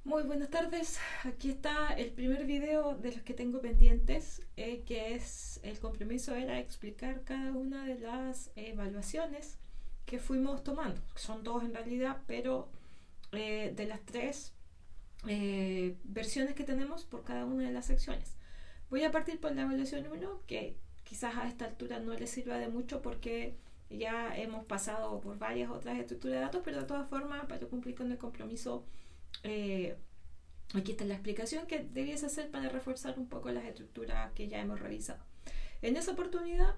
Muy buenas tardes, aquí está el primer video de los que tengo pendientes, que es el compromiso era explicar cada una de las evaluaciones que fuimos tomando. Son dos en realidad, pero de las tres versiones que tenemos por cada una de las secciones. Voy a partir por la evaluación uno, que quizás a esta altura no les sirva de mucho porque ya hemos pasado por varias otras estructuras de datos, pero de todas formas, para cumplir con el compromiso, eh, aquí está la explicación que debiese hacer para reforzar un poco las estructuras que ya hemos revisado. En esa oportunidad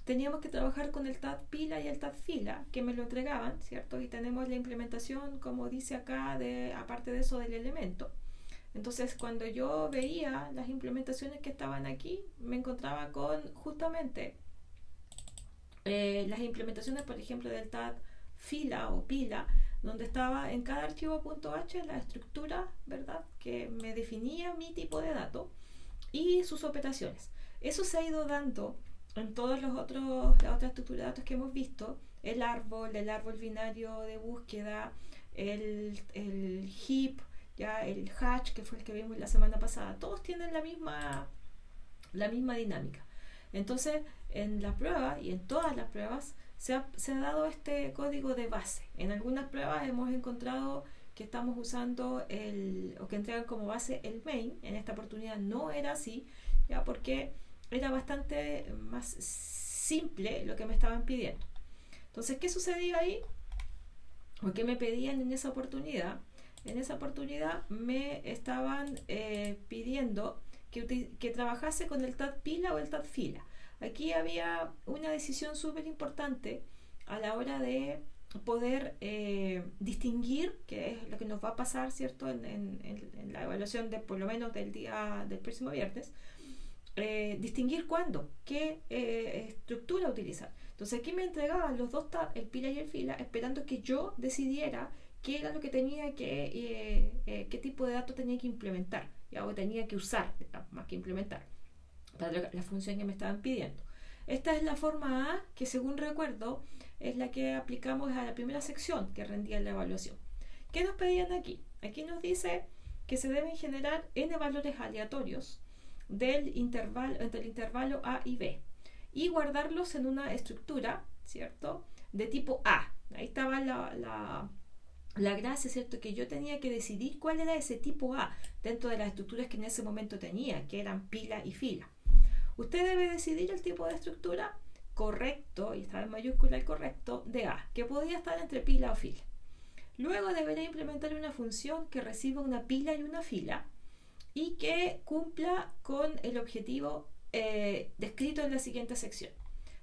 teníamos que trabajar con el TAD pila y el TAD fila, que me lo entregaban, ¿cierto? Y tenemos la implementación, como dice acá, aparte de eso del elemento. Entonces, cuando yo veía las implementaciones que estaban aquí, me encontraba con justamente las implementaciones, por ejemplo, del TAD fila o pila, donde estaba en cada archivo .h la estructura, ¿verdad?, que me definía mi tipo de dato y sus operaciones. Eso se ha ido dando en todos los otros, las otras estructuras de datos que hemos visto, el árbol binario de búsqueda, el heap, ya el hash, que fue el que vimos la semana pasada, todos tienen la misma dinámica. Entonces, en la prueba y en todas las pruebas se ha dado este código de base. En algunas pruebas hemos encontrado que estamos usando o que entregan como base el main. En esta oportunidad no era así, ya porque era bastante más simple lo que me estaban pidiendo. Entonces, ¿qué sucedía ahí? ¿O qué me pedían en esa oportunidad? En esa oportunidad me estaban pidiendo que trabajase con el TAD pila o el TAD fila. Aquí había una decisión súper importante a la hora de poder distinguir, que es lo que nos va a pasar, ¿cierto?, en la evaluación de por lo menos del día del próximo viernes, distinguir cuándo, qué estructura utilizar. Entonces aquí me entregaban los dos tabs, el pila y el fila, esperando que yo decidiera qué era lo que tenía qué tipo de datos tenía que implementar, ¿ya? O tenía que usar, más que implementar, para la función que me estaban pidiendo. Esta es la forma A, que según recuerdo es la que aplicamos a la primera sección que rendía la evaluación. ¿Qué nos pedían aquí? Aquí nos dice que se deben generar n valores aleatorios entre el intervalo A y B y guardarlos en una estructura, ¿cierto?, de tipo A. Ahí estaba la gracia, ¿cierto?, que yo tenía que decidir cuál era ese tipo A dentro de las estructuras que en ese momento tenía, que eran pila y fila. Usted debe decidir el tipo de estructura correcto, y estaba en mayúscula el correcto, de A, que podía estar entre pila o fila. Luego deberé implementar una función que reciba una pila y una fila y que cumpla con el objetivo descrito en la siguiente sección.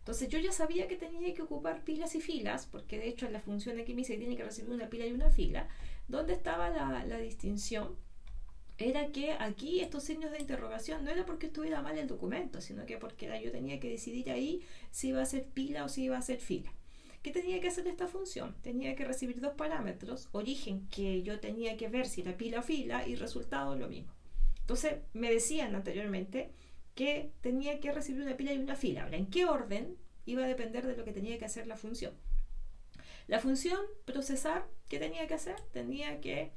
Entonces yo ya sabía que tenía que ocupar pilas y filas, porque de hecho en la función aquí me dice que tiene que recibir una pila y una fila. ¿Dónde estaba la distinción? Era que aquí estos signos de interrogación no era porque estuviera mal el documento, sino que porque yo tenía que decidir ahí si iba a ser pila o si iba a ser fila. ¿Qué tenía que hacer esta función? Tenía que recibir dos parámetros: origen, que yo tenía que ver si era pila o fila, y resultado, lo mismo. Entonces me decían anteriormente que tenía que recibir una pila y una fila. Ahora, ¿en qué orden? Iba a depender de lo que tenía que hacer la función. La función procesar, ¿qué tenía que hacer? Tenía que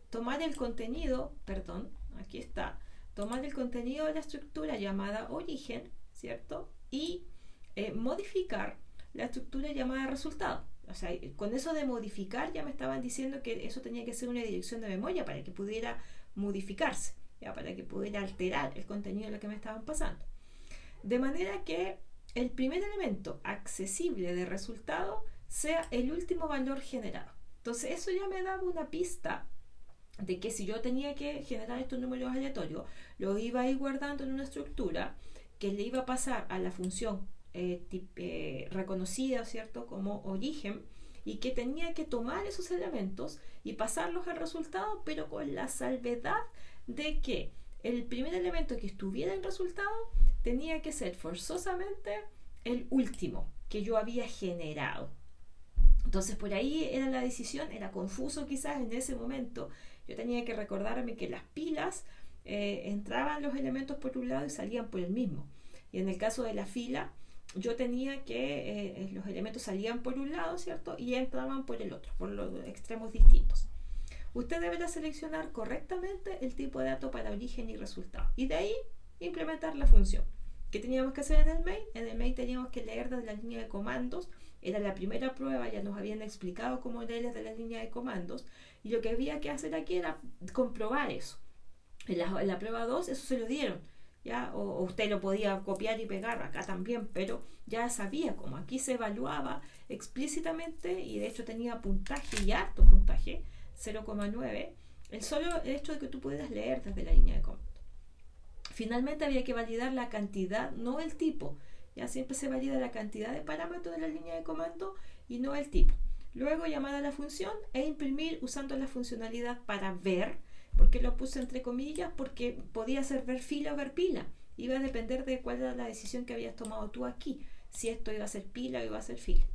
tomar el contenido, perdón, aquí está, tomar el contenido de la estructura llamada origen, ¿cierto? Y modificar la estructura llamada resultado. O sea, con eso de modificar ya me estaban diciendo que eso tenía que ser una dirección de memoria para que pudiera modificarse, ya, para que pudiera alterar el contenido de lo que me estaban pasando. De manera que el primer elemento accesible de resultado sea el último valor generado. Entonces eso ya me daba una pista de que si yo tenía que generar estos números aleatorios, los iba a ir guardando en una estructura que le iba a pasar a la función reconocida, ¿cierto?, como origen, y que tenía que tomar esos elementos y pasarlos al resultado, pero con la salvedad de que el primer elemento que estuviera en resultado tenía que ser forzosamente el último que yo había generado. Entonces por ahí era la decisión, era confuso quizás en ese momento. Yo tenía que recordarme que las pilas entraban los elementos por un lado y salían por el mismo. Y en el caso de la fila, yo tenía que los elementos salían por un lado, ¿cierto?, y entraban por el otro, por los extremos distintos. usted deberá seleccionar correctamente el tipo de dato para origen y resultado. Y de ahí implementar la función. ¿Qué teníamos que hacer en el main? En el main teníamos que leer desde la línea de comandos. Era la primera prueba, ya nos habían explicado cómo leer desde la línea de comandos. Y lo que había que hacer aquí era comprobar eso. En la prueba 2 eso se lo dieron. ¿Ya? O usted lo podía copiar y pegar acá también, pero ya sabía cómo. Aquí se evaluaba explícitamente y de hecho tenía puntaje y harto puntaje, 0,9, el solo hecho de que tú pudieras leer desde la línea de comando. Finalmente había que validar la cantidad, no el tipo. Ya siempre se valida la cantidad de parámetros de la línea de comando y no el tipo. Luego llamar a la función e imprimir usando la funcionalidad para ver. ¿Por qué lo puse entre comillas? Porque podía ser ver fila o ver pila. Iba a depender de cuál era la decisión que habías tomado tú aquí. Si esto iba a ser pila o iba a ser fila.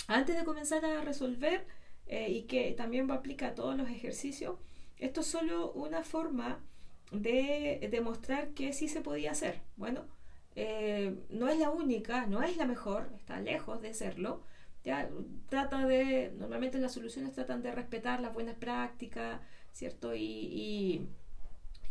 Antes de comenzar a resolver, y que también va a aplicar a todos los ejercicios, esto es solo una forma de demostrar que sí se podía hacer. Bueno, no es la única, no es la mejor, está lejos de serlo. Ya, normalmente las soluciones tratan de respetar las buenas prácticas, ¿cierto? Y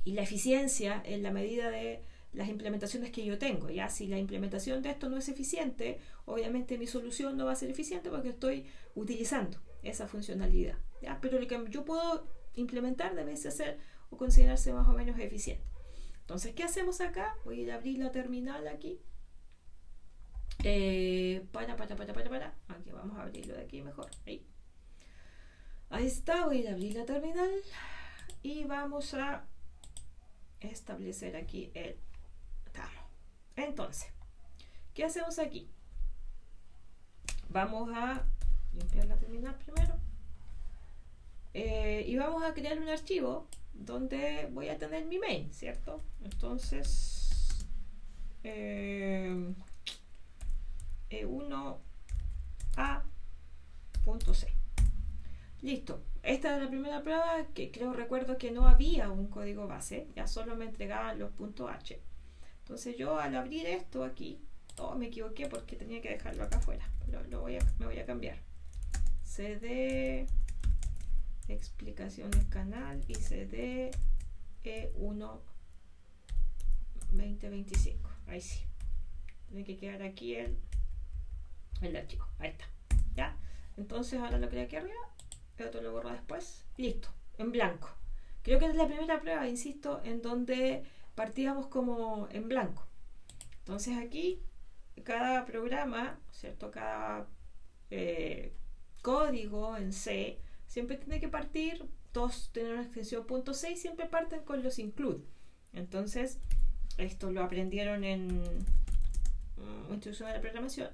la eficiencia en la medida de las implementaciones que yo tengo. Ya, si la implementación de esto no es eficiente, obviamente mi solución no va a ser eficiente porque estoy utilizando esa funcionalidad. ¿Ya? Pero lo que yo puedo implementar debe ser o considerarse más o menos eficiente. Entonces, ¿qué hacemos acá? Voy a ir a abrir la terminal aquí. Aquí vamos a abrirlo de aquí mejor. Ahí está, voy a ir a abrir la terminal y vamos a establecer aquí el tamo. Entonces, ¿qué hacemos aquí? Vamos a limpiar la terminal primero y vamos a crear un archivo donde voy a tener mi main, ¿cierto? Entonces e1a.c. Listo. Esta es la primera prueba que recuerdo que no había un código base, ya solo me entregaban los .h. Entonces yo al abrir esto aquí, me equivoqué porque tenía que dejarlo acá afuera, pero me voy a cambiar. cd explicaciones canal y cd e1 2025. Ahí sí. Tiene que quedar aquí el archivo. Ahí está. ¿Ya? Entonces ahora lo que hay aquí arriba, el otro lo borro después. Listo. En blanco. Creo que es la primera prueba, insisto, en donde partíamos como en blanco. Entonces aquí, cada programa, ¿cierto? Cada código en C siempre tiene que partir, todos tienen una extensión .c y siempre parten con los include. Entonces, esto lo aprendieron en introducción a la programación.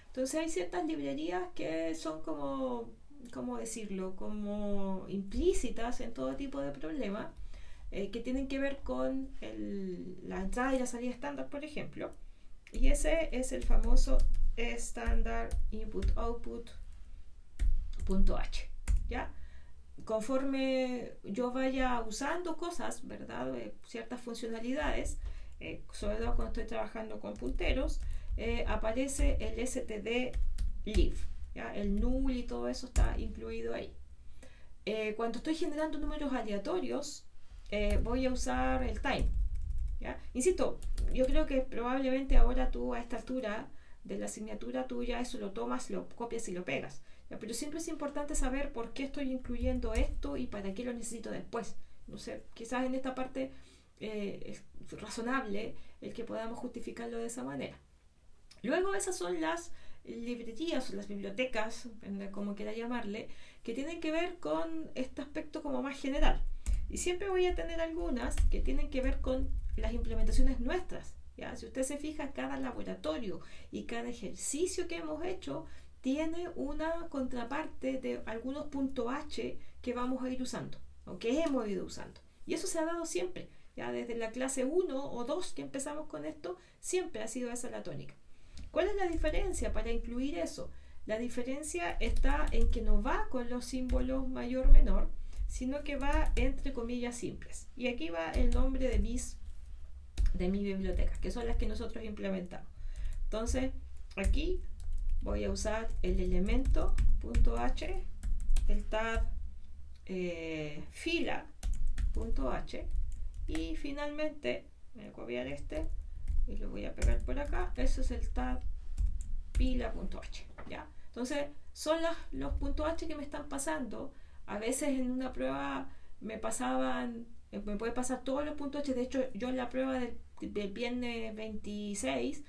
Entonces hay ciertas librerías que son como, ¿cómo decirlo? Como implícitas en todo tipo de problemas, que tienen que ver con la entrada y la salida estándar, por ejemplo. Y ese es el famoso standard input output.h. ¿Ya? Conforme yo vaya usando cosas, ¿verdad? Ciertas funcionalidades, sobre todo cuando estoy trabajando con punteros, aparece el std_leaf, ¿ya? El null y todo eso está incluido ahí. Cuando estoy generando números aleatorios, voy a usar el time, ¿ya? Insisto, yo creo que probablemente ahora tú a esta altura de la asignatura tuya eso lo tomas, lo copias y lo pegas, ¿ya? Pero siempre es importante saber por qué estoy incluyendo esto y para qué lo necesito después. No sé, quizás en esta parte es razonable el que podamos justificarlo de esa manera. Luego esas son las librerías o las bibliotecas, como quiera llamarle, que tienen que ver con este aspecto como más general. Y siempre voy a tener algunas que tienen que ver con las implementaciones nuestras, ¿ya? Si usted se fija, cada laboratorio y cada ejercicio que hemos hecho tiene una contraparte de algunos .h que vamos a ir usando, o que hemos ido usando. Y eso se ha dado siempre, ya desde la clase 1 o 2 que empezamos con esto, siempre ha sido esa la tónica. ¿Cuál es la diferencia para incluir eso? La diferencia está en que no va con los símbolos mayor-menor, sino que va entre comillas simples. Y aquí va el nombre de mi biblioteca, que son las que nosotros implementamos. Entonces, aquí voy a usar el elemento .h, el tab fila.h, y finalmente voy a copiar este y lo voy a pegar por acá. Eso es el tab pila.h, ¿ya? Entonces son los puntos H que me están pasando. A veces en una prueba me puede pasar todos los puntos H. De hecho, yo en la prueba del viernes 26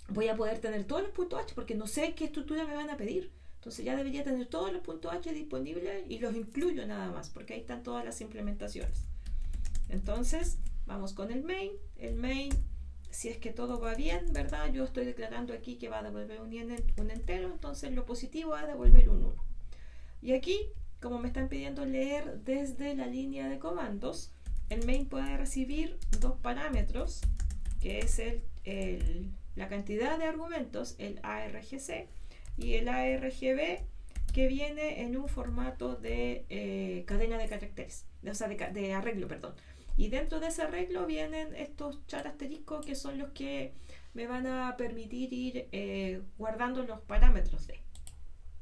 voy a poder tener todos los puntos H porque no sé qué estructura me van a pedir. Entonces ya debería tener todos los puntos H disponibles y los incluyo nada más porque ahí están todas las implementaciones. Entonces vamos con el main. El main, si es que todo va bien, ¿verdad? Yo estoy declarando aquí que va a devolver un entero, entonces lo positivo va a devolver un 1. Y aquí, como me están pidiendo leer desde la línea de comandos, el main puede recibir dos parámetros, que es la cantidad de argumentos, el argc, y el argb, que viene en un formato de cadena de caracteres, o sea, de arreglo, perdón. Y dentro de ese arreglo vienen estos asteriscos que son los que me van a permitir ir guardando los parámetros de.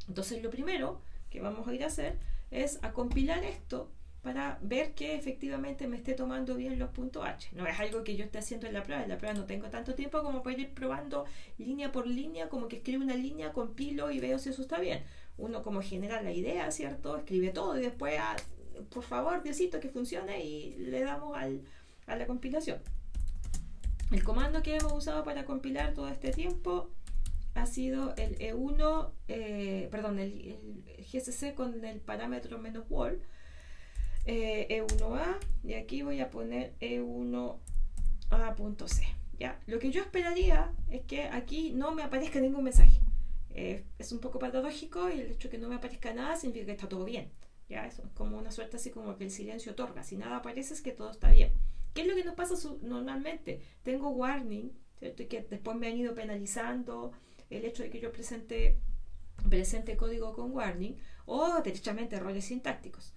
Entonces lo primero que vamos a ir a hacer es a compilar esto para ver que efectivamente me esté tomando bien los puntos H. No es algo que yo esté haciendo en la prueba no tengo tanto tiempo como para ir probando línea por línea, como que escribo una línea, compilo y veo si eso está bien. Uno como genera la idea, ¿cierto? Escribe todo y después, por favor, Diosito, que funcione, y le damos a la compilación. El comando que hemos usado para compilar todo este tiempo ha sido el E1, el GCC con el parámetro -wall, E1A, y aquí voy a poner E1A.c. ¿Ya? Lo que yo esperaría es que aquí no me aparezca ningún mensaje. Es un poco paradójico, y el hecho de que no me aparezca nada significa que está todo bien. ¿Ya? Eso es como una suerte así como que el silencio otorga. Si nada aparece es que todo está bien. ¿Qué es lo que nos pasa normalmente? Tengo warning, ¿cierto? Y que después me han ido penalizando el hecho de que yo presente código con warning, o derechamente errores sintácticos.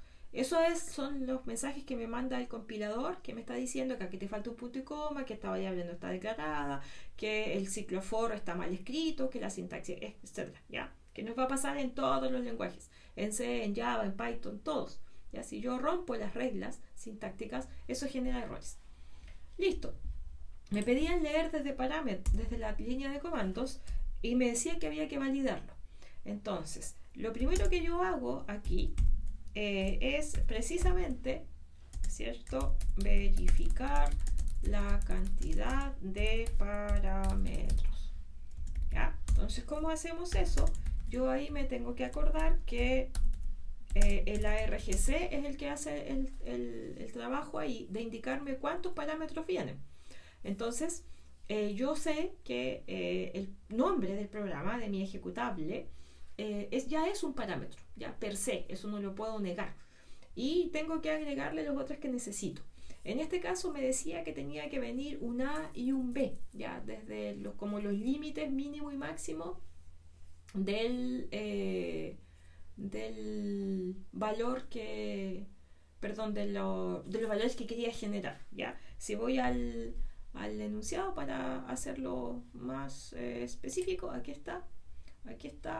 Son los mensajes que me manda el compilador, que me está diciendo que aquí te falta un punto y coma, que esta variable no está declarada, que el ciclo for está mal escrito, que la sintaxis, etc. ¿Ya? Que nos va a pasar en todos los lenguajes, en C, en Java, en Python, todos. ¿Ya? Si yo rompo las reglas sintácticas, eso genera errores. Listo. Me pedían leer desde la línea de comandos, y me decía que había que validarlo. Entonces, lo primero que yo hago aquí es precisamente, ¿cierto?, verificar la cantidad de parámetros. ¿Ya? Entonces, ¿cómo hacemos eso? Yo ahí me tengo que acordar que el argc es el que hace el trabajo ahí de indicarme cuántos parámetros vienen. Entonces, yo sé que el nombre del programa, de mi ejecutable, ya es un parámetro, ya per se, eso no lo puedo negar. Y tengo que agregarle los otros que necesito. En este caso me decía que tenía que venir un A y un B, ya desde como los límites mínimo y máximo del valor de los valores que quería generar, ya. Si voy al enunciado para hacerlo más específico, aquí está,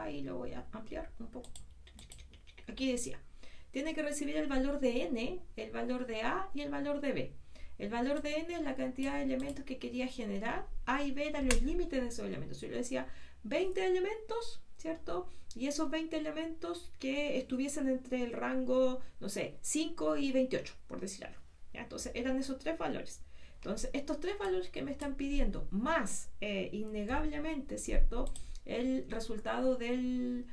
y lo voy a ampliar un poco. Aquí decía, tiene que recibir el valor de n, el valor de a y el valor de b. El valor de n es la cantidad de elementos que quería generar, a y b eran los límites de esos elementos. Yo le decía 20 elementos, ¿cierto? Y esos 20 elementos que estuviesen entre el rango, no sé, 5 y 28, por decir algo. ¿Ya? Entonces eran esos tres valores. Entonces, estos tres valores que me están pidiendo, más innegablemente, ¿cierto?, el resultado el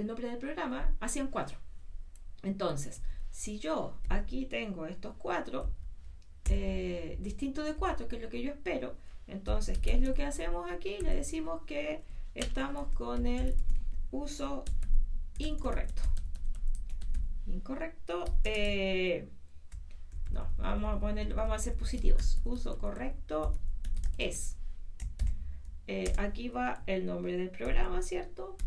nombre del programa, hacían 4. Entonces, si yo aquí tengo estos 4, distinto de 4, que es lo que yo espero, entonces, ¿qué es lo que hacemos aquí? Le decimos que estamos con el uso incorrecto. No, vamos a ser positivos. Uso correcto es. Aquí va el nombre del programa, ¿cierto?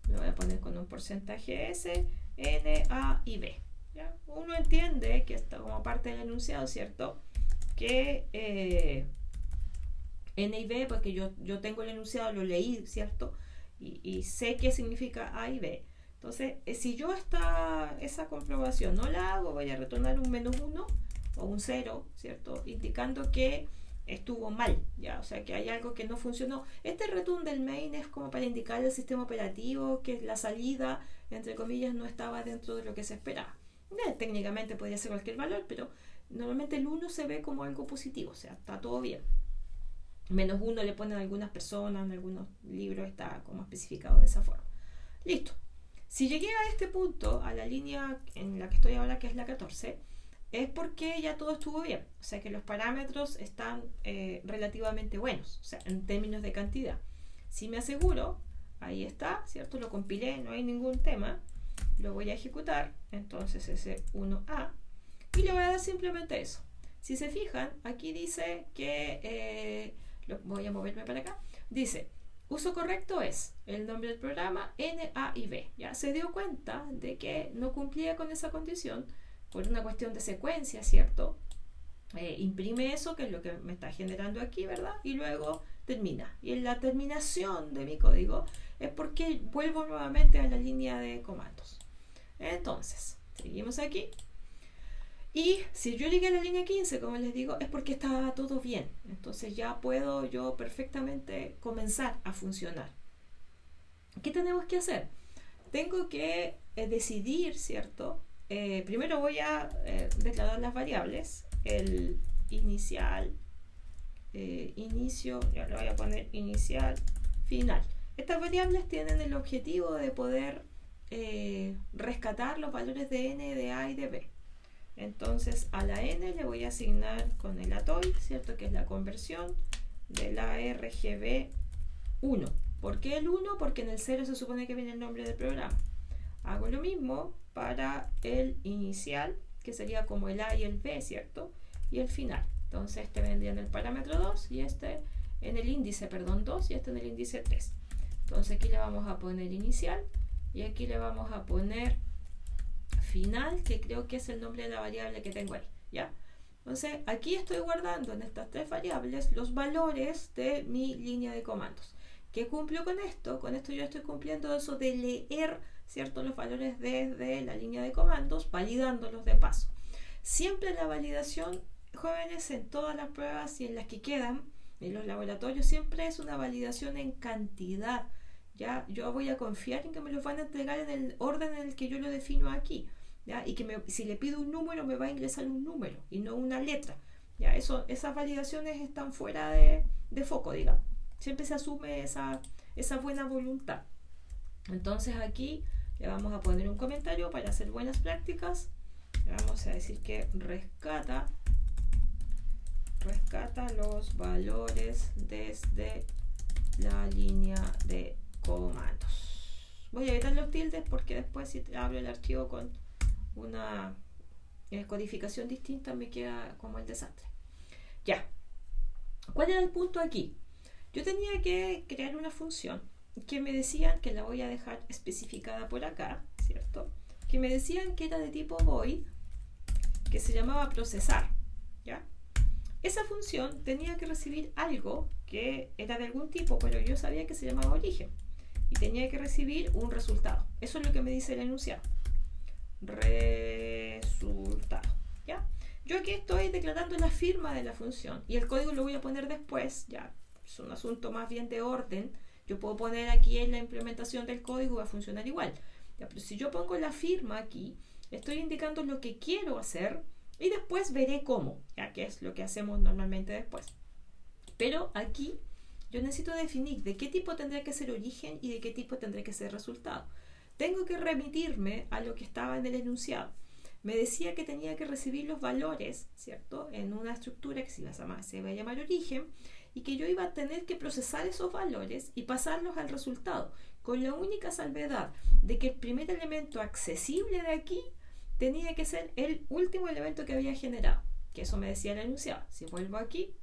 Lo voy a poner con un porcentaje S, N, A y B. ¿Ya? Uno entiende que está como parte del enunciado, ¿cierto? Que N y B, porque yo tengo el enunciado, lo leí, ¿cierto? Y sé qué significa A y B. Entonces, si yo esa comprobación no la hago, voy a retornar un -1 o un 0, ¿cierto? Indicando que estuvo mal, ¿ya? O sea, que hay algo que no funcionó. Este return del main es como para indicar al sistema operativo que la salida, entre comillas, no estaba dentro de lo que se esperaba. Técnicamente podría ser cualquier valor, pero normalmente el 1 se ve como algo positivo, o sea, está todo bien. -1 le ponen a algunas personas, en algunos libros está como especificado de esa forma. Listo. Si llegué a este punto, a la línea en la que estoy ahora, que es la 14, es porque ya todo estuvo bien. O sea que los parámetros están relativamente buenos, o sea, en términos de cantidad. Si me aseguro, ahí está, ¿cierto? Lo compilé, no hay ningún tema. Lo voy a ejecutar, entonces ese 1A, y le voy a dar simplemente eso. Si se fijan, aquí dice que, voy a moverme para acá, dice, uso correcto es el nombre del programa N, A y B. Ya se dio cuenta de que no cumplía con esa condición por una cuestión de secuencia, ¿cierto? Imprime eso, que es lo que me está generando aquí, ¿verdad? Y luego termina. Y en la terminación de mi código es porque vuelvo nuevamente a la línea de comandos. Entonces, seguimos aquí. Y si yo llegué a la línea 15, como les digo, es porque estaba todo bien. Entonces ya puedo yo perfectamente comenzar a funcionar. ¿Qué tenemos que hacer? Tengo que decidir, ¿cierto? Primero voy a declarar las variables. El inicial, inicio, ya le voy a poner inicial, final. Estas variables tienen el objetivo de poder rescatar los valores de n, de a y de b. Entonces a la n le voy a asignar con el atoy, ¿cierto? Que es la conversión de la RGB 1. ¿Por qué el 1? Porque en el 0 se supone que viene el nombre del programa. Hago lo mismo para el inicial, que sería como el a y el b, ¿cierto? Y el final. Entonces este vendría en el parámetro 2 y este en el índice, perdón, 2 y este en el índice 3. Entonces aquí le vamos a poner inicial y aquí le vamos a poner final, que creo que es el nombre de la variable que tengo ahí, ¿ya? Entonces aquí estoy guardando en estas tres variables los valores de mi línea de comandos. ¿Qué cumplo con esto? Con esto yo estoy cumpliendo eso de leer, ¿cierto?, los valores desde la línea de comandos, validándolos de paso. Siempre la validación, jóvenes, en todas las pruebas y en las que quedan en los laboratorios, siempre es una validación en cantidad. ¿Ya? Yo voy a confiar en que me los van a entregar en el orden en el que yo lo defino aquí, ¿ya? Y que si le pido un número me va a ingresar un número y no una letra, ¿ya? Esas validaciones están fuera de foco, digamos. Siempre se asume esa buena voluntad. Entonces aquí le vamos a poner un comentario para hacer buenas prácticas. Le vamos a decir que rescata los valores desde la línea de comandos. Voy a evitar los tildes porque después si abro el archivo con una codificación distinta me queda como el desastre. Ya. ¿Cuál era el punto aquí? Yo tenía que crear una función que me decían, que la voy a dejar especificada por acá, ¿cierto? Que me decían que era de tipo void, que se llamaba procesar, ¿ya? Esa función tenía que recibir algo que era de algún tipo, pero yo sabía que se llamaba origen. Y tenía que recibir un resultado. Eso es lo que me dice el enunciado. Resultado, ¿ya? Yo aquí estoy declarando la firma de la función. Y el código lo voy a poner después, ya. Es un asunto más bien de orden. Yo puedo poner aquí en la implementación del código, va a funcionar igual. ¿Ya? Pero si yo pongo la firma aquí, estoy indicando lo que quiero hacer y después veré cómo, ya que es lo que hacemos normalmente después. Pero aquí yo necesito definir de qué tipo tendrá que ser origen y de qué tipo tendrá que ser resultado. Tengo que remitirme a lo que estaba en el enunciado. Me decía que tenía que recibir los valores, ¿cierto?, en una estructura que se va a llamar origen, y que yo iba a tener que procesar esos valores y pasarlos al resultado, con la única salvedad de que el primer elemento accesible de aquí tenía que ser el último elemento que había generado, que eso me decía el enunciado. Si vuelvo aquí,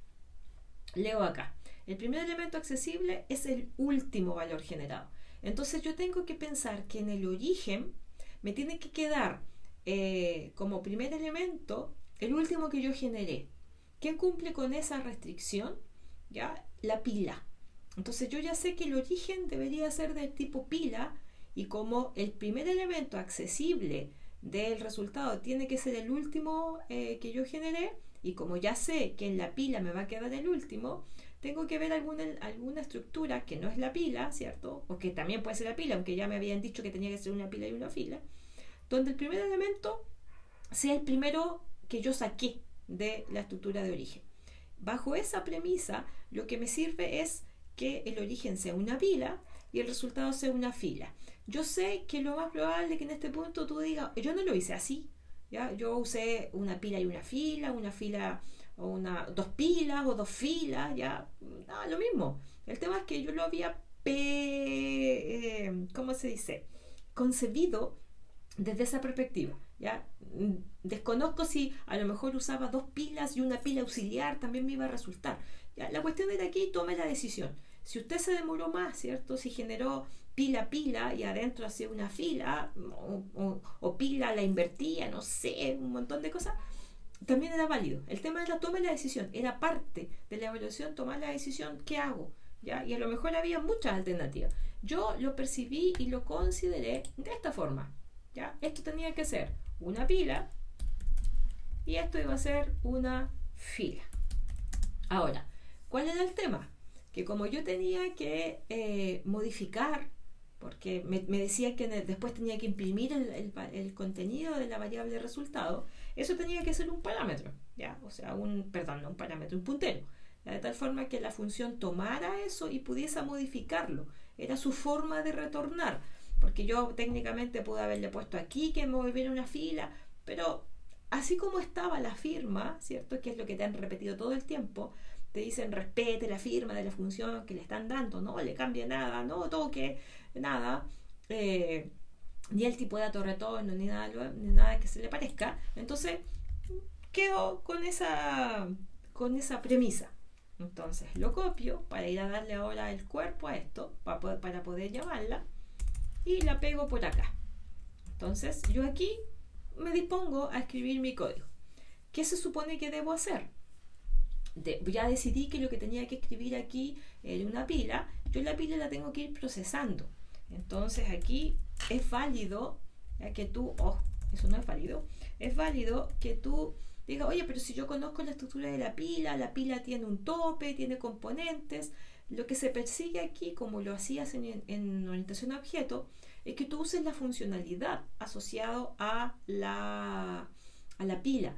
leo acá. El primer elemento accesible es el último valor generado. Entonces yo tengo que pensar que en el origen me tiene que quedar como primer elemento el último que yo generé. ¿Quién cumple con esa restricción? ¿Ya? La pila. Entonces yo ya sé que el origen debería ser del tipo pila y como el primer elemento accesible del resultado tiene que ser el último que yo generé, y como ya sé que en la pila me va a quedar el último, tengo que ver alguna estructura que no es la pila, ¿cierto? O que también puede ser la pila, aunque ya me habían dicho que tenía que ser una pila y una fila, donde el primer elemento sea el primero que yo saqué de la estructura de origen. Bajo esa premisa, lo que me sirve es que el origen sea una pila y el resultado sea una fila. Yo sé que lo más probable es que en este punto tú digas, yo no lo hice así, ¿ya? Yo usé una pila y una fila o dos pilas o dos filas, ya, lo mismo. El tema es que yo lo había, ¿cómo se dice? Concebido desde esa perspectiva, ¿ya? Desconozco si a lo mejor usaba dos pilas y una pila auxiliar también me iba a resultar, ¿ya? La cuestión era aquí, tome la decisión. Si usted se demoró más, ¿cierto? Si generó pila y adentro hacía una fila o pila la invertía, no sé, un montón de cosas, también era válido. El tema era tome la decisión, era parte de la evaluación tomar la decisión, ¿qué hago? ¿Ya? Y a lo mejor había muchas alternativas. Yo lo percibí y lo consideré de esta forma, ¿ya? Esto tenía que ser una pila y esto iba a ser una fila. Ahora, ¿cuál era el tema? Que como yo tenía que modificar, porque me decía que después tenía que imprimir el contenido de la variable resultado, eso tenía que ser un parámetro, ¿ya? O sea, no un parámetro, un puntero, ¿ya? De tal forma que la función tomara eso y pudiese modificarlo. Era su forma de retornar, porque yo técnicamente pude haberle puesto aquí que me volviera una fila, pero así como estaba la firma, ¿cierto? Que es lo que te han repetido todo el tiempo, te dicen respete la firma de la función que le están dando, no le cambie nada, no toque nada, ni el tipo de dato retorno, ni nada que se le parezca. Entonces, quedo con esa premisa. Entonces, lo copio para ir a darle ahora el cuerpo a esto, para poder llamarla, y la pego por acá. Entonces, yo aquí me dispongo a escribir mi código. ¿Qué se supone que debo hacer? Ya decidí que lo que tenía que escribir aquí era una pila. Yo la pila la tengo que ir procesando. Entonces aquí es válido que tú, eso no es válido, es válido que tú digas, oye, pero si yo conozco la estructura de la pila tiene un tope, tiene componentes. Lo que se persigue aquí, como lo hacías en orientación a objeto, es que tú uses la funcionalidad asociado a la pila.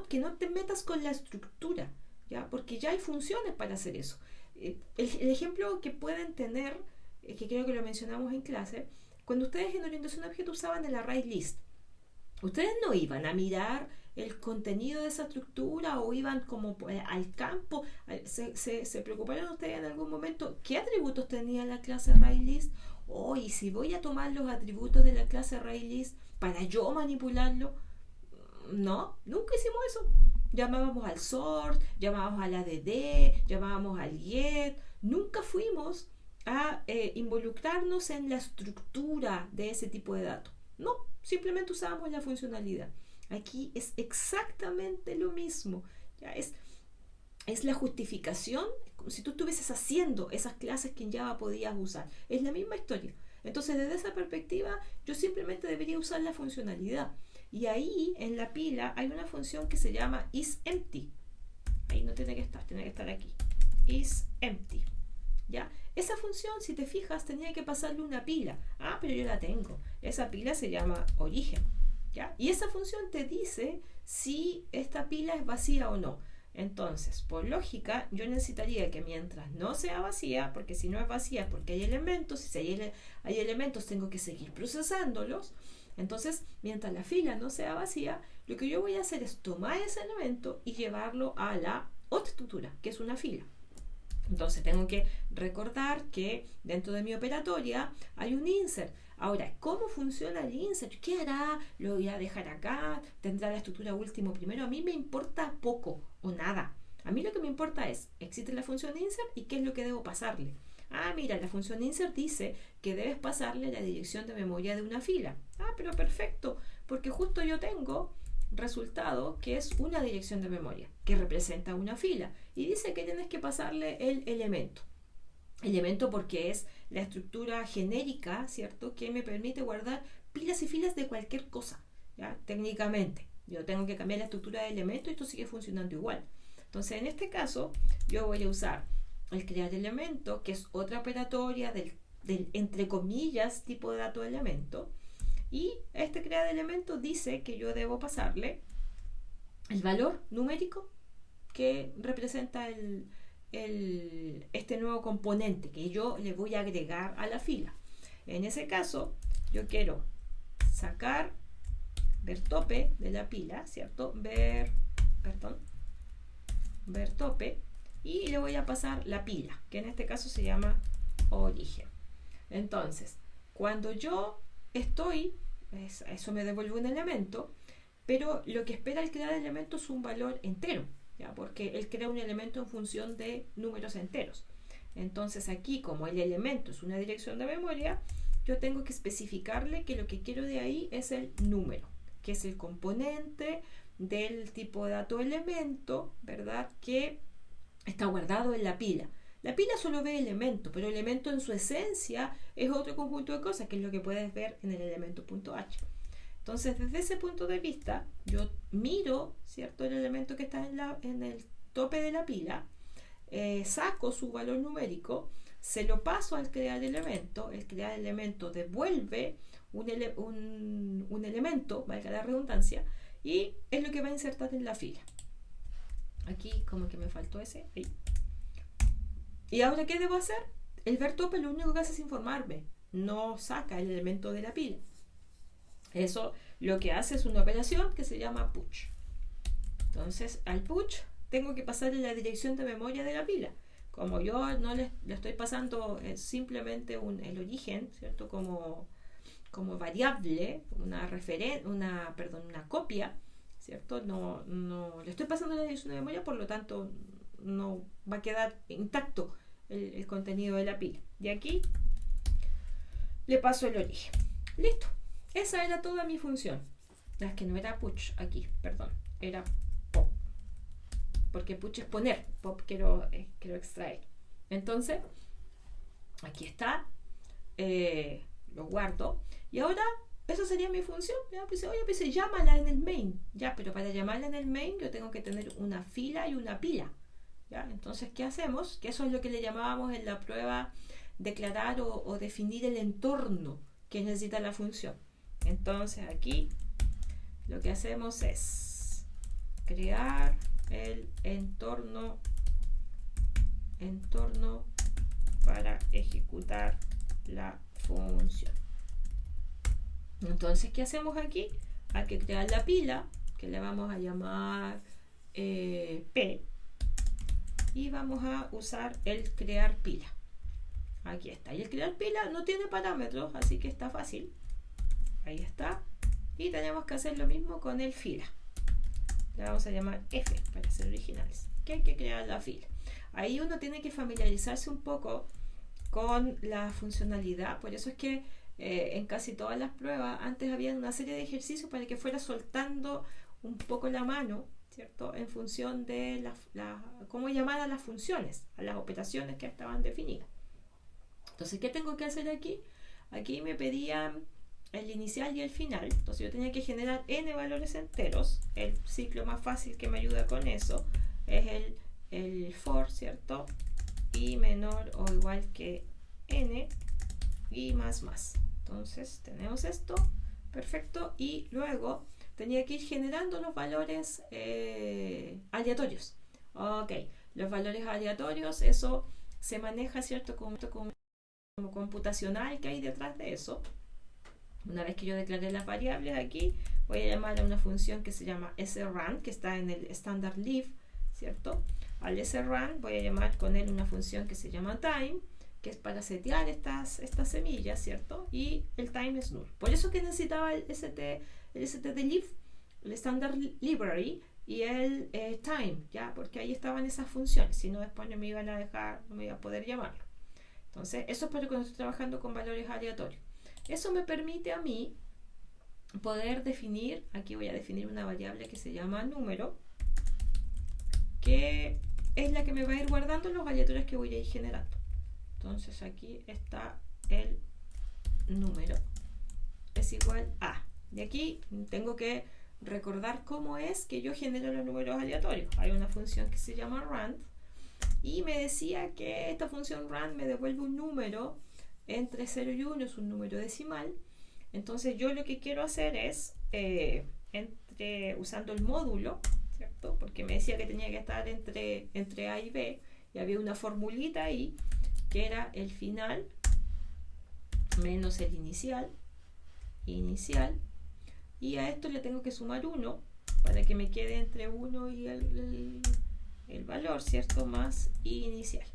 Que no te metas con la estructura, ¿ya? Porque ya hay funciones para hacer eso. El ejemplo que pueden tener, que creo que lo mencionamos en clase, cuando ustedes en orientación a objeto usaban el array list, ustedes no iban a mirar el contenido de esa estructura o iban como al campo. Se preocuparon ustedes en algún momento qué atributos tenía la clase ArrayList, y si voy a tomar los atributos de la clase ArrayList para yo manipularlo. No, nunca hicimos eso. Llamábamos al sort, llamábamos al add, llamábamos al get. Nunca fuimos a involucrarnos en la estructura de ese tipo de datos. No, simplemente usábamos la funcionalidad. Aquí es exactamente lo mismo. ¿Ya? Es la justificación, como si tú estuvieses haciendo esas clases que en Java podías usar. Es la misma historia. Entonces, desde esa perspectiva, yo simplemente debería usar la funcionalidad. Y ahí, en la pila, hay una función que se llama isEmpty. Ahí no tiene que estar aquí. IsEmpty. ¿Ya? Esa función, si te fijas, tenía que pasarle una pila. Pero yo la tengo. Esa pila se llama origen. ¿Ya? Y esa función te dice si esta pila es vacía o no. Entonces, por lógica, yo necesitaría que mientras no sea vacía, porque si no es vacía es porque hay elementos, y si hay elementos tengo que seguir procesándolos. Entonces, mientras la fila no sea vacía, lo que yo voy a hacer es tomar ese elemento y llevarlo a la otra estructura, que es una fila. Entonces tengo que recordar que dentro de mi operatoria hay un insert. Ahora, ¿cómo funciona el insert? ¿Qué hará? ¿Lo voy a dejar acá? ¿Tendrá la estructura último primero? A mí me importa poco o nada. A mí lo que me importa es, existe la función insert y qué es lo que debo pasarle. Mira, la función insert dice que debes pasarle la dirección de memoria de una fila. Pero perfecto, porque justo yo tengo resultado que es una dirección de memoria que representa una fila y dice que tienes que pasarle el elemento porque es la estructura genérica, ¿cierto? Que me permite guardar pilas y filas de cualquier cosa, ¿ya? Técnicamente. Yo tengo que cambiar la estructura de elementos y esto sigue funcionando igual. Entonces, en este caso, yo voy a usar el crear elemento, que es otra operatoria del entre comillas tipo de dato de elemento. Y este crear elemento dice que yo debo pasarle el valor numérico que representa este nuevo componente que yo le voy a agregar a la fila. En ese caso, yo quiero sacar ver tope de la pila, ¿cierto? Ver tope, y le voy a pasar la pila, que en este caso se llama origen. Entonces, cuando yo estoy, eso me devuelve un elemento, pero lo que espera el crear elemento es un valor entero, ¿ya? Porque él crea un elemento en función de números enteros. Entonces aquí, como el elemento es una dirección de memoria, yo tengo que especificarle que lo que quiero de ahí es el número, que es el componente del tipo de dato elemento, ¿verdad? Que está guardado en la pila. La pila solo ve elemento, pero elemento en su esencia es otro conjunto de cosas, que es lo que puedes ver en el elemento.h. Entonces, desde ese punto de vista, yo miro, ¿cierto?, el elemento que está en el tope de la pila, saco su valor numérico, se lo paso al crear elemento, el crear elemento devuelve un elemento, valga la redundancia, y es lo que va a insertar en la fila. Aquí como que me faltó ese. Ahí. ¿Y ahora qué debo hacer? El ver tope lo único que hace es informarme, no saca el elemento de la pila. Eso lo que hace es una operación que se llama push. Entonces al push tengo que pasarle la dirección de memoria de la pila. Como yo no le estoy pasando simplemente el origen, ¿cierto? Como variable, una copia, ¿cierto? No le estoy pasando la dirección de memoria, por lo tanto no va a quedar intacto el contenido de la pila. Y aquí le paso el origen. Listo. Esa era toda mi función. Es que no era push aquí, perdón. Era pop. Porque push es poner. Pop quiero extraer. Entonces, aquí está. Lo guardo. Y ahora, eso sería mi función. Ya, pues, oye, pues llámala en el main. Ya, pero para llamarla en el main yo tengo que tener una fila y una pila. ¿Ya? Entonces, ¿qué hacemos? Que eso es lo que le llamábamos en la prueba declarar o definir el entorno que necesita la función. Entonces aquí lo que hacemos es crear el entorno para ejecutar la función. Entonces, ¿qué hacemos aquí? Hay que crear la pila, que le vamos a llamar P, y vamos a usar el crear pila. Aquí está. Y el crear pila no tiene parámetros, así que está fácil. Ahí está. Y tenemos que hacer lo mismo con el fila. Le vamos a llamar F para ser originales. Que hay que crear la fila. Ahí uno tiene que familiarizarse un poco con la funcionalidad. Por eso es que en casi todas las pruebas antes había una serie de ejercicios para que fuera soltando un poco la mano, ¿cierto? En función de cómo llamar a las funciones, a las operaciones que estaban definidas. Entonces, ¿qué tengo que hacer aquí? Aquí me pedían el inicial y el final. Entonces yo tenía que generar n valores enteros. El ciclo más fácil que me ayuda con eso es el for, ¿cierto? Y menor o igual que n y más. Entonces tenemos esto, perfecto. Y luego tenía que ir generando los valores aleatorios. Ok, los valores aleatorios, eso se maneja, ¿cierto? Como computacional que hay detrás de eso. Una vez que yo declaré las variables aquí, voy a llamar a una función que se llama srun, que está en el standard leaf, ¿cierto? Al srun voy a llamar con él una función que se llama time, que es para setear estas semillas, ¿cierto? Y el time es null. Por eso que necesitaba el std_leaf, el standard library, y el time, ¿ya? Porque ahí estaban esas funciones, si no después no me iban a dejar, no me iba a poder llamarlo. Entonces, eso es para cuando estoy trabajando con valores aleatorios. Eso me permite a mí poder definir, aquí voy a definir una variable que se llama número, que es la que me va a ir guardando los aleatorios que voy a ir generando. Entonces aquí está el número, es igual a, y aquí tengo que recordar cómo es que yo genero los números aleatorios. Hay una función que se llama rand y me decía que esta función rand me devuelve un número entre 0 y 1, es un número decimal. Entonces yo lo que quiero hacer es usando el módulo, ¿cierto? Porque me decía que tenía que estar entre A y B, y había una formulita ahí que era el final menos el inicial, y a esto le tengo que sumar 1 para que me quede entre 1 y el valor, ¿cierto? Más inicial.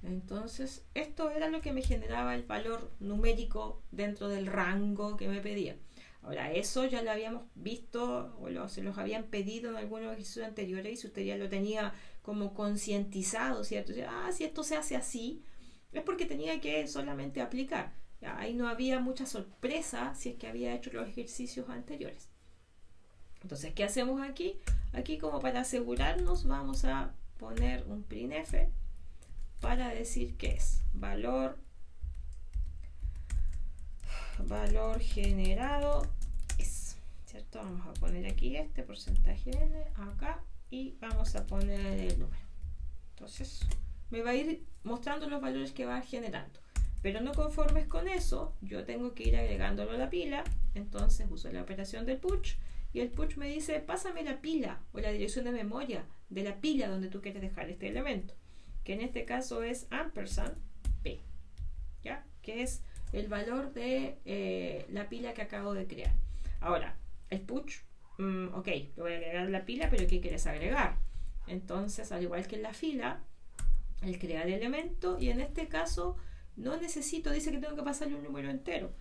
Entonces esto era lo que me generaba el valor numérico dentro del rango que me pedía. Ahora, eso ya lo habíamos visto o se los habían pedido en algunos ejercicios anteriores, y si usted ya lo tenía como concientizado, ¿cierto? Si esto se hace así, es porque tenía que solamente aplicar. Ya, ahí no había mucha sorpresa si es que había hecho los ejercicios anteriores. Entonces, ¿qué hacemos aquí? Aquí, como para asegurarnos, vamos a poner un printf para decir que es valor generado es, ¿cierto? Vamos a poner aquí este porcentaje n acá y vamos a poner el número. Entonces me va a ir mostrando los valores que va generando, pero no conformes con eso, yo tengo que ir agregándolo a la pila. Entonces uso la operación del push, y el push me dice pásame la pila o la dirección de memoria de la pila donde tú quieres dejar este elemento, que en este caso es ampersand p, ¿ya? Que es el valor de la pila que acabo de crear. Ahora, el push, ok, le voy a agregar la pila, pero ¿qué quieres agregar? Entonces, al igual que en la fila, el crear elemento, y en este caso no necesito, dice que tengo que pasarle un número entero.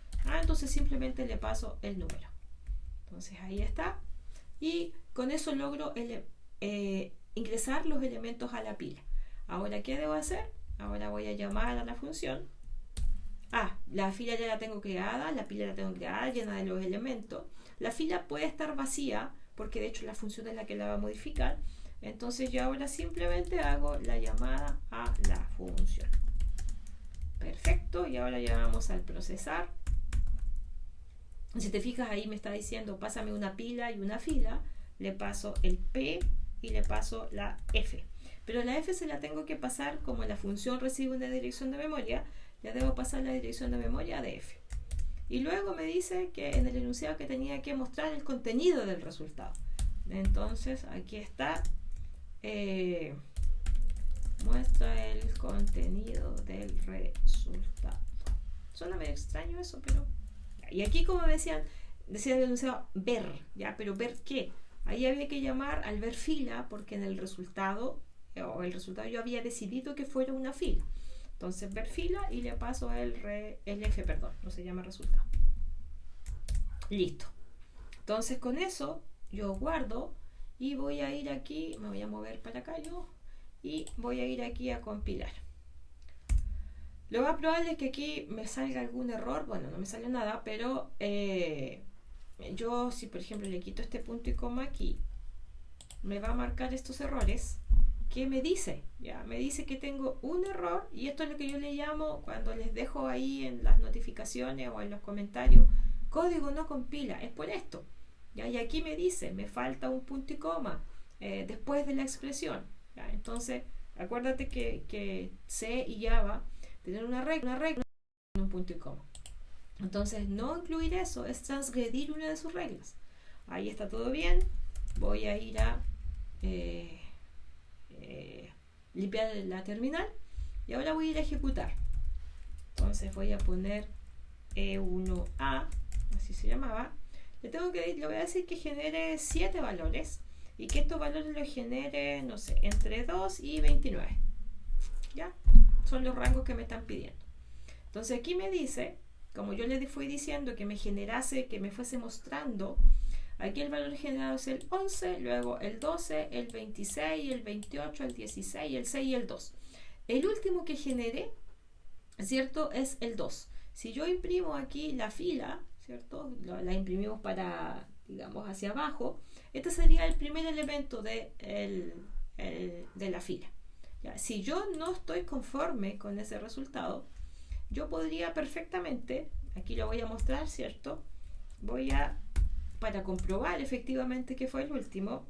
Entonces simplemente le paso el número. Entonces ahí está. Y con eso logro ingresar los elementos a la pila. Ahora, ¿qué debo hacer? Ahora voy a llamar a la función. La fila ya la tengo creada, la pila la tengo creada, llena de los elementos. La fila puede estar vacía, porque de hecho la función es la que la va a modificar. Entonces yo ahora simplemente hago la llamada a la función. Perfecto, y ahora ya vamos al procesar. Si te fijas, ahí me está diciendo pásame una pila y una fila. Le paso el P y le paso la F. Pero la F se la tengo que pasar, como la función recibe una dirección de memoria, le debo pasar la dirección de memoria de F. Y luego me dice que en el enunciado que tenía que mostrar el contenido del resultado. Entonces aquí está, muestra el contenido del resultado. Suena medio extraño eso, pero... Y aquí, como decía el enunciado ver, ¿ya? Pero ¿ver qué? Ahí había que llamar al ver fila, porque en el resultado yo había decidido que fuera una fila. Entonces ver fila y le paso el F, perdón, no se llama resultado. Listo. Entonces con eso yo guardo y voy a ir aquí, me voy a mover para acá yo, y voy a ir aquí a compilar. Lo más probable es que aquí me salga algún error. Bueno, no me salió nada, pero yo, si por ejemplo le quito este punto y coma aquí, me va a marcar estos errores. ¿Qué me dice? Ya, me dice que tengo un error, y esto es lo que yo le llamo, cuando les dejo ahí en las notificaciones o en los comentarios, código no compila, es por esto. ¿Ya? Y aquí me dice, me falta un punto y coma después de la expresión. ¿Ya? Entonces, acuérdate que C y Java tienen una regla en un punto y coma. Entonces, no incluir eso es transgredir una de sus reglas. Ahí está todo bien. Voy a ir a limpiar la terminal, y ahora voy a ir a ejecutar. Entonces voy a poner E1A, así se llamaba. Le voy a decir que genere 7 valores, y que estos valores los genere, no sé, entre 2 y 29. ¿Ya? Son los rangos que me están pidiendo. Entonces aquí me dice, como yo le fui diciendo que me generase, que me fuese mostrando, aquí el valor generado es el 11, luego el 12, el 26, el 28, el 16, el 6 y el 2. El último que generé, ¿cierto?, es el 2. Si yo imprimo aquí la fila, ¿cierto?, la imprimimos para, digamos, hacia abajo, este sería el primer elemento de la fila. ¿ya? Si yo no estoy conforme con ese resultado, yo podría perfectamente, aquí lo voy a mostrar, ¿cierto? Para comprobar efectivamente que fue el último,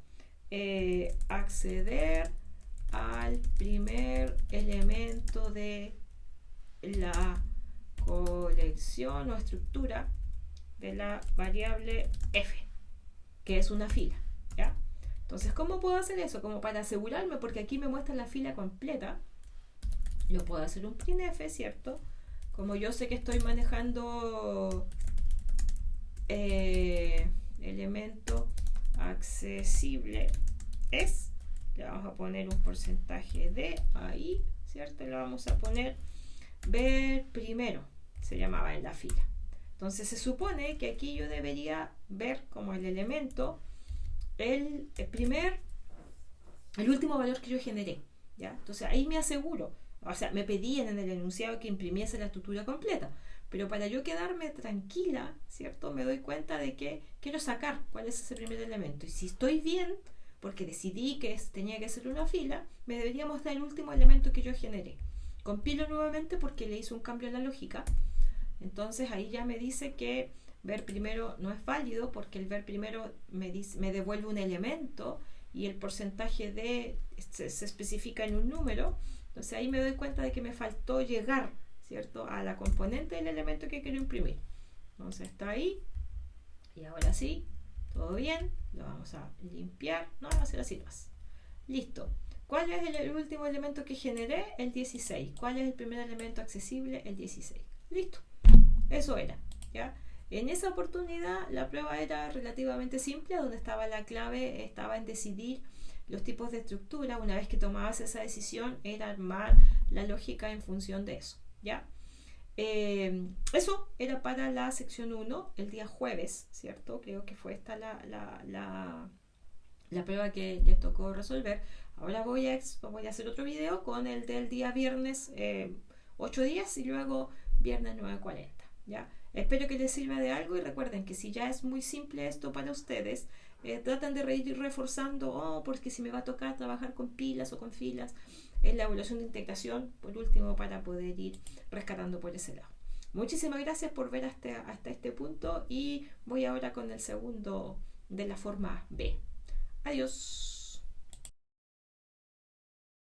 acceder al primer elemento de la colección o estructura de la variable f, que es una fila, ¿ya? Entonces, ¿cómo puedo hacer eso? Como para asegurarme, porque aquí me muestra la fila completa, yo puedo hacer un printf, ¿cierto? Como yo sé que estoy manejando elemento accesible es, le vamos a poner un porcentaje de ahí, ¿cierto? Le vamos a poner ver primero, se llamaba en la fila. Entonces se supone que aquí yo debería ver como el elemento el último valor que yo generé, ¿ya? Entonces ahí me aseguro, o sea, me pedían en el enunciado que imprimiese la estructura completa, pero para yo quedarme tranquila, ¿cierto? Me doy cuenta de que quiero sacar cuál es ese primer elemento, y si estoy bien, porque decidí que tenía que ser una fila, me debería mostrar el último elemento que yo generé. Compilo nuevamente porque le hice un cambio en la lógica, entonces ahí ya me dice que ver primero no es válido porque el ver primero me devuelve un elemento y el porcentaje de se especifica en un número. Entonces ahí me doy cuenta de que me faltó llegar, ¿cierto?, a la componente del elemento que quiero imprimir. Entonces está ahí, y ahora sí, todo bien, lo vamos a limpiar, no va a ser así más. Listo. ¿Cuál es el último elemento que generé? El 16. ¿Cuál es el primer elemento accesible? El 16. Listo. Eso era, ¿ya? En esa oportunidad la prueba era relativamente simple, donde estaba la clave, estaba en decidir los tipos de estructura. Una vez que tomabas esa decisión, era armar la lógica en función de eso, ¿ya? Eso era para la sección 1, el día jueves, ¿cierto? Creo que fue esta la prueba que les tocó resolver. Ahora voy a hacer otro video con el del día viernes 8 días y luego viernes 9:40, ¿ya? Espero que les sirva de algo y recuerden que si ya es muy simple esto para ustedes, traten de ir reforzando, porque si me va a tocar trabajar con pilas o con filas en la evaluación de integración, por último, para poder ir rescatando por ese lado. Muchísimas gracias por ver hasta este punto y voy ahora con el segundo de la forma B. Adiós.